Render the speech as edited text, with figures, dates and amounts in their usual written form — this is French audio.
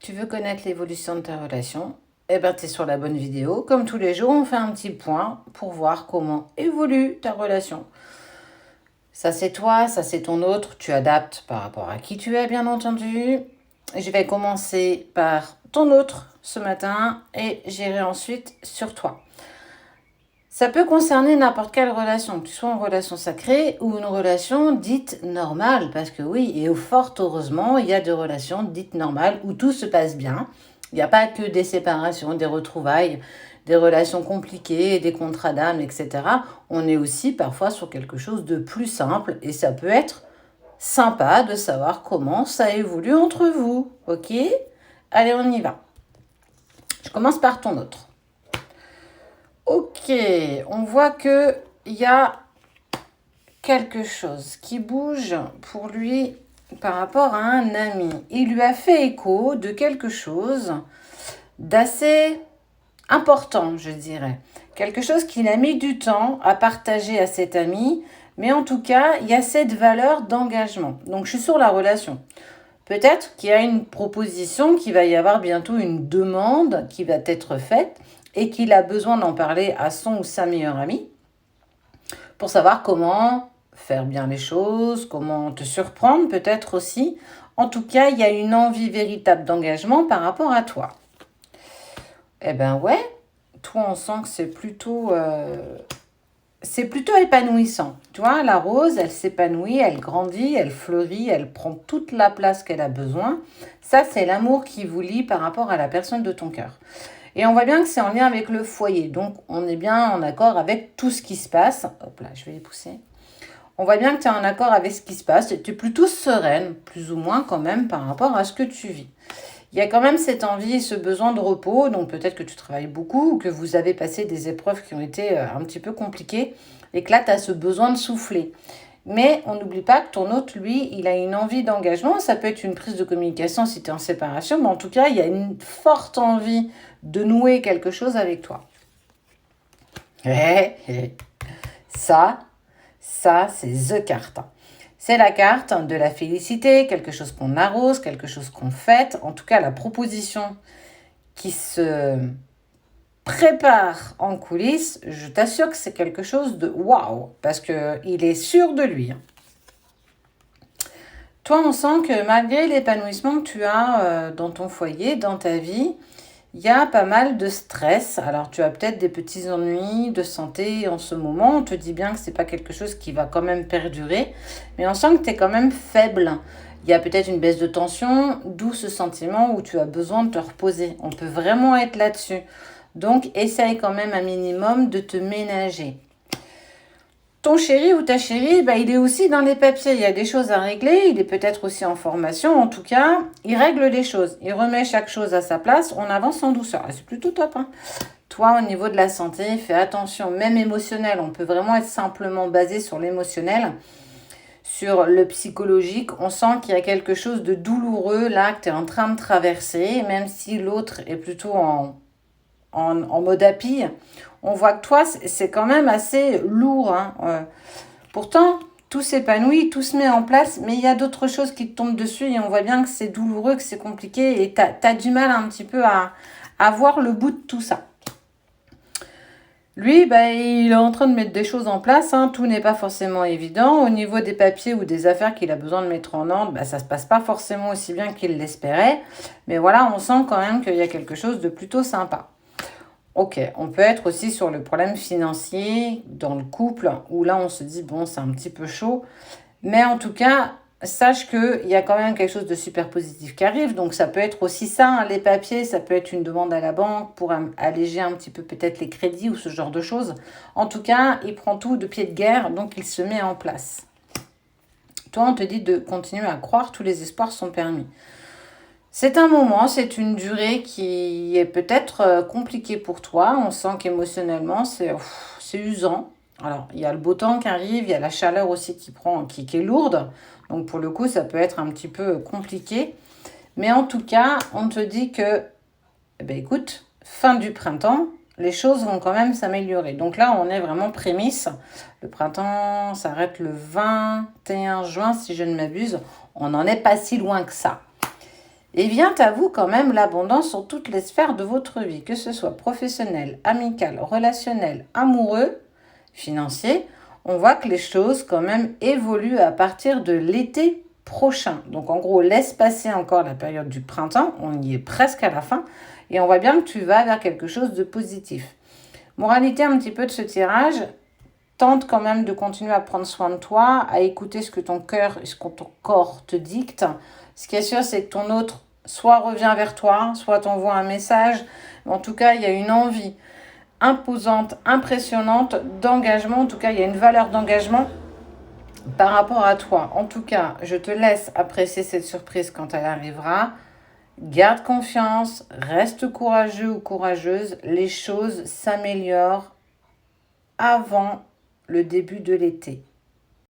Tu veux connaître l'évolution de ta relation? Eh bien, tu es sur la bonne vidéo. Comme tous les jours, on fait un petit point pour voir comment évolue ta relation. Ça, c'est toi, ça, c'est ton autre. Tu adaptes par rapport à qui tu es, bien entendu. Je vais commencer par ton autre ce matin et j'irai ensuite sur toi. Ça peut concerner n'importe quelle relation, que tu sois en relation sacrée ou une relation dite normale. Parce que oui, et fort heureusement, il y a des relations dites normales où tout se passe bien. Il n'y a pas que des séparations, des retrouvailles, des relations compliquées, des contrats d'âme, etc. On est aussi parfois sur quelque chose de plus simple et ça peut être sympa de savoir comment ça évolue entre vous. Ok? Allez, on y va. Je commence par ton autre. Ok, on voit que il y a quelque chose qui bouge pour lui par rapport à un ami. Il lui a fait écho de quelque chose d'assez important, je dirais. Quelque chose qu'il a mis du temps à partager à cet ami, mais en tout cas, il y a cette valeur d'engagement. Donc, je suis sur la relation. Peut-être qu'il y a une proposition, qu'il va y avoir bientôt une demande qui va être faite et qu'il a besoin d'en parler à son ou sa meilleure amie pour savoir comment faire bien les choses, comment te surprendre peut-être aussi. En tout cas, il y a une envie véritable d'engagement par rapport à toi. Eh ben ouais, toi on sent que c'est plutôt épanouissant. Tu vois, la rose, elle s'épanouit, elle grandit, elle fleurit, elle prend toute la place qu'elle a besoin. Ça, c'est l'amour qui vous lie par rapport à la personne de ton cœur. Et on voit bien que c'est en lien avec le foyer. Donc, on est bien en accord avec tout ce qui se passe. Hop là, je vais les pousser. On voit bien que tu es en accord avec ce qui se passe. Tu es plutôt sereine, plus ou moins quand même, par rapport à ce que tu vis. Il y a quand même cette envie et ce besoin de repos. Donc, peut-être que tu travailles beaucoup ou que vous avez passé des épreuves qui ont été un petit peu compliquées et que là, tu as ce besoin de souffler. Mais on n'oublie pas que ton autre, lui, il a une envie d'engagement. Ça peut être une prise de communication si tu es en séparation, mais en tout cas, il y a une forte envie de nouer quelque chose avec toi. Ça, c'est The Carte. C'est la carte de la félicité, quelque chose qu'on arrose, quelque chose qu'on fête. En tout cas, la proposition qui se prépare en coulisses, je t'assure que c'est quelque chose de waouh, parce qu'il est sûr de lui. Toi, on sent que malgré l'épanouissement que tu as dans ton foyer, dans ta vie, il y a pas mal de stress. Alors, tu as peut-être des petits ennuis de santé en ce moment. On te dit bien que c'est pas quelque chose qui va quand même perdurer. Mais on sent que tu es quand même faible. Il y a peut-être une baisse de tension, d'où ce sentiment où tu as besoin de te reposer. On peut vraiment être là-dessus. Donc, essaye quand même un minimum de te ménager. Ton chéri ou ta chérie, il est aussi dans les papiers. Il y a des choses à régler. Il est peut-être aussi en formation. En tout cas, il règle les choses. Il remet chaque chose à sa place. On avance en douceur. C'est plutôt top. Toi, au niveau de la santé, fais attention. Même émotionnel. On peut vraiment être simplement basé sur l'émotionnel. Sur le psychologique, on sent qu'il y a quelque chose de douloureux là que tu es en train de traverser. Même si l'autre est plutôt en mode happy, on voit que toi, c'est quand même assez lourd. Pourtant, tout s'épanouit, tout se met en place, mais il y a d'autres choses qui te tombent dessus et on voit bien que c'est douloureux, que c'est compliqué et tu as du mal un petit peu à voir le bout de tout ça. Lui, il est en train de mettre des choses en place. Tout n'est pas forcément évident. Au niveau des papiers ou des affaires qu'il a besoin de mettre en ordre, ça ne se passe pas forcément aussi bien qu'il l'espérait. Mais voilà, on sent quand même qu'il y a quelque chose de plutôt sympa. Ok, on peut être aussi sur le problème financier dans le couple, où là on se dit, bon, c'est un petit peu chaud. Mais en tout cas, sache qu'il y a quand même quelque chose de super positif qui arrive. Donc ça peut être aussi ça, les papiers, ça peut être une demande à la banque pour alléger un petit peu peut-être les crédits ou ce genre de choses. En tout cas, il prend tout de pied de guerre, donc il se met en place. Toi, on te dit de continuer à croire, tous les espoirs sont permis. C'est un moment, c'est une durée qui est peut-être compliquée pour toi. On sent qu'émotionnellement, c'est usant. Alors, il y a le beau temps qui arrive, il y a la chaleur aussi qui est lourde. Donc, pour le coup, ça peut être un petit peu compliqué. Mais en tout cas, on te dit que, écoute, fin du printemps, les choses vont quand même s'améliorer. Donc là, on est vraiment prémisse. Le printemps s'arrête le 21 juin, si je ne m'abuse. On n'en est pas si loin que ça. Et vient à vous quand même l'abondance sur toutes les sphères de votre vie, que ce soit professionnel, amical, relationnel, amoureux, financier. On voit que les choses quand même évoluent à partir de l'été prochain. Donc en gros, laisse passer encore la période du printemps, on y est presque à la fin, et on voit bien que tu vas vers quelque chose de positif. Moralité un petit peu de ce tirage, tente quand même de continuer à prendre soin de toi, à écouter ce que ton cœur et ce que ton corps te dictent. Ce qui est sûr, c'est que ton autre soit revient vers toi, soit t'envoie un message. En tout cas, il y a une envie imposante, impressionnante d'engagement. En tout cas, il y a une valeur d'engagement par rapport à toi. En tout cas, je te laisse apprécier cette surprise quand elle arrivera. Garde confiance, reste courageux ou courageuse. Les choses s'améliorent avant le début de l'été.